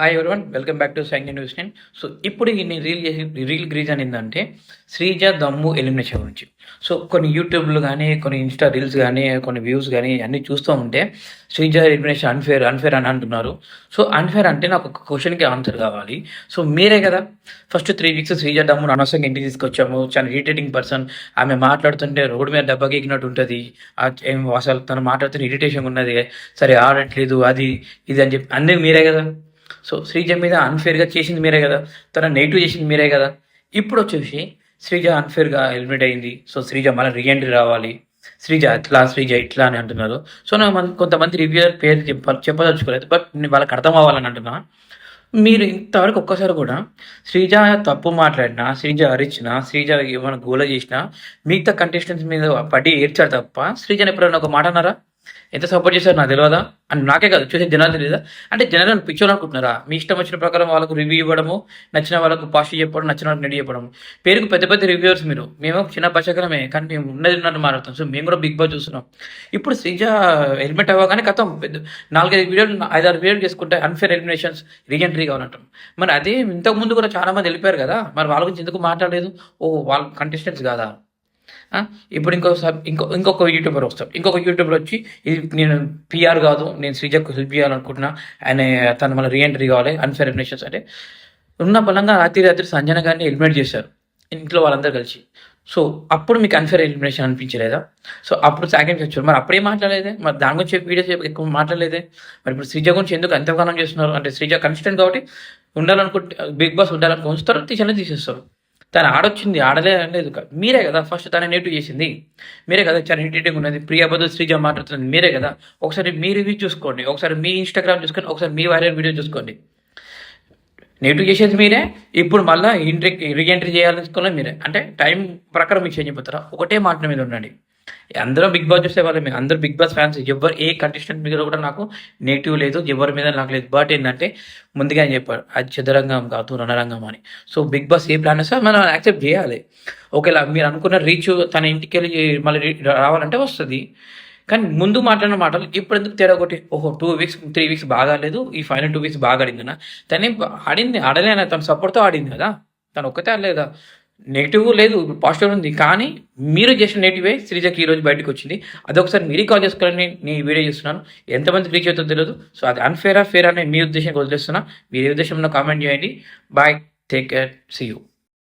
Hi everyone, welcome back to sign news 10. So ఇప్పుడు నేను reel reason ఏంటంటే శ్రీజ దమ్ము ఎలిమినేషన్ గురించి. సో కొన్ని యూట్యూబ్లు కానీ, కొన్ని ఇన్స్టా రీల్స్ కానీ, కొన్ని వ్యూస్ కానీ అన్నీ చూస్తూ ఉంటే శ్రీజ ఎలిమినేషన్ అన్ఫేర్ అన్ఫేర్ అని అంటున్నారు. సో అన్ఫేర్ అంటే నాకు ఒక క్వశ్చన్కి ఆన్సర్ కావాలి. సో మీరే కదా ఫస్ట్ 3 వీక్స్ శ్రీజ దమ్మును అనవసరంగా ఇంటికి తీసుకొచ్చాము. చాలా ఇరిటేటింగ్ పర్సన్. ఆమె మాట్లాడుతుంటే రోడ్డు మీద దెబ్బకి ఎక్కినట్టు ఉంటుంది. అసలు తను మాట్లాడుతున్న ఇరిటేషన్ ఉన్నది. సరే ఆడట్లేదు, అది ఇది అని చెప్పి అన్నీ మీరే కదా. సో శ్రీజ మీద అన్ఫేర్గా చేసింది మీరే కదా, తన నెగిటివ్ చేసింది మీరే కదా. ఇప్పుడు వచ్చేసి శ్రీజ అన్ఫేర్గా ఎలిమినేట్ అయింది. సో శ్రీజ మళ్ళీ రీఎంట్రీ రావాలి, శ్రీజ అట్లా శ్రీజ ఇట్లా అని అంటున్నారు. సో నాకు కొంతమంది రివ్యూయర్ పేరు చెప్పదలుచుకోలేదు, బట్ నేను వాళ్ళకి అర్థం అవ్వాలని అంటున్నా. మీరు ఇంతవరకు ఒక్కసారి కూడా శ్రీజ తప్పు మాట్లాడినా, శ్రీజ అరిచినా, శ్రీజ ఏమైనా గోల చేసినా మిగతా కంటెస్టెంట్స్ మీద పడి ఏడ్చాడు తప్ప శ్రీజని ఎప్పుడైనా ఒక మాట అన్నారా? ఎంత సపోర్ట్ చేశారు నాకు తెలియదా అని నాకే కాదు, చూసే జనాలు తెలియదా? అంటే జనాలు పిచ్చోలు అనుకుంటున్నారా? మీ ఇష్టం వచ్చిన ప్రకారం వాళ్ళకు రివ్యూ ఇవ్వడము, నచ్చిన వాళ్ళకు పాజిటివ్ చెప్పడం, నచ్చిన వాళ్ళకి నెడి చెప్పడం. పేరుకు పెద్ద పెద్ద రివ్యూవర్స్ మీరు. మేము చిన్న పచ్చకరమే, కానీ మేము ఉన్నది ఉన్నట్టు మాట్లాడుతాం. సో మేము కూడా బిగ్ బాస్ చూస్తున్నాం. ఇప్పుడు శ్రీజ హెల్మెట్ అవ్వగానే కథం పెద్ద 4-5 వీడియోలు 5-6 వీడియోలు చేసుకుంటే అన్ఫేర్ ఎలిమినేషన్స్ రీఎంట్రీ కావాలంటాం. మరి అదే ఇంతకుముందు కూడా చాలా మంది వెళ్ళిపోయారు కదా, మరి వాళ్ళ గురించి ఎందుకు మాట్లాడలేదు? ఓ వాళ్ళ కంటెస్టెంట్స్ కాదా? ఇప్పుడు ఇంకొక యూట్యూబర్ వస్తాడు. ఇంకొక యూట్యూబర్ వచ్చి ఇది నేను పిఆర్ కాదు, నేను శ్రీజకు హెల్ప్ చేయాలనుకుంటున్నా, ఆయన తను మళ్ళీ రీఎంట్రీ కావాలి, అన్ఫేర్ ఎలిమినేషన్స్ అంటే ఉన్న బలంగా రాత్రి సంజన గారిని ఎలిమినేట్ చేశారు ఇంట్లో వాళ్ళందరూ కలిసి. సో అప్పుడు మీకు అన్ఫేర్ ఎలిమినేషన్ అనిపించలేదా? సో అప్పుడు సెకండ్స్ వచ్చారు, మరి అప్పుడే మాట్లాడలేదే, మరి దాని గురించి వీడియోస్ ఎక్కువ మాట్లాడలేదే. మరి ఇప్పుడు శ్రీజ గురించి ఎందుకు ఎంతకాలం చేస్తున్నారు? అంటే శ్రీజ కన్సిస్టెంట్ కాబట్టి ఉండాలనుకుంటే, బిగ్ బాస్ ఉండాలనుకుంటే ఉంచుతారు, తీసేస్తారు. తను ఆడొచ్చింది, ఆడలే అనేది మీరే కదా. ఫస్ట్ తన నెగిటివ్ చేసింది మీరే కదా. చాలా ఇరిటేటింగ్ ఉన్నది, ప్రియా బదులు శ్రీజ మాట్లాడుతుంది మీరే కదా. ఒకసారి మీ రివ్యూ చూసుకోండి, ఒకసారి మీ ఇన్స్టాగ్రామ్ చూసుకోండి, ఒకసారి మీ వైరల్ వీడియో చూసుకోండి. నెగిటివ్ చేసేది మీరే, ఇప్పుడు మళ్ళీ రీఎంట్రీ చేయాలనుకున్నది మీరే. అంటే టైం ప్రకారం మీకు చేంజ్ అయిపోతారా? ఒకటే మాట మీద ఉండండి. అందరూ బిగ్ బాస్ చూసే వాళ్ళే, అందరూ బిగ్ బాస్ ఫ్యాన్స్. ఎవరు ఏ కంటెస్టెంట్ మీద కూడా నాకు నెగిటివ్ లేదు, ఎవరి మీద నాకు లేదు. బట్ ఏంటంటే ముందుగా అని చెప్పాడు, అది చదరంగం కాదు రణరంగం అని. సో బిగ్ బాస్ ఏ ప్లాన్ వస్తే మనం యాక్సెప్ట్ చేయాలి. ఒకవేళ మీరు అనుకున్న రీచ్ తన ఇంటికి వెళ్ళి మళ్ళీ రావాలంటే వస్తుంది. కానీ ముందు మాట్లాడిన మాటలు ఇప్పుడు ఎందుకు తేడా? ఒకటి 2 వీక్స్ 3 వీక్స్ బాగా లేదు, ఈ ఫైనల్ 2 వీక్స్ బాగా ఆడింది. తనే ఆడలేనా? తన సపోర్ట్తో ఆడింది కదా, తను ఒక్కతే ఆడలేదా? నెగిటివ్ లేదు, పాజిటివ్ ఉంది. కానీ మీరు చేసిన నెగిటివే శ్రీజకి ఈరోజు బయటకు వచ్చింది. అదొకసారి మీరు కాల్ చేసుకోవాలని నేను వీడియో చేస్తున్నాను. ఎంతమంది రీచ్ అవుతుందో తెలియదు. సో అది అన్ఫేరా ఫేర్ అనే మీ ఉద్దేశానికి వదిలేస్తున్నా. మీరు ఏ ఉద్దేశంలో కామెంట్ చేయండి. Bye, take care, see you.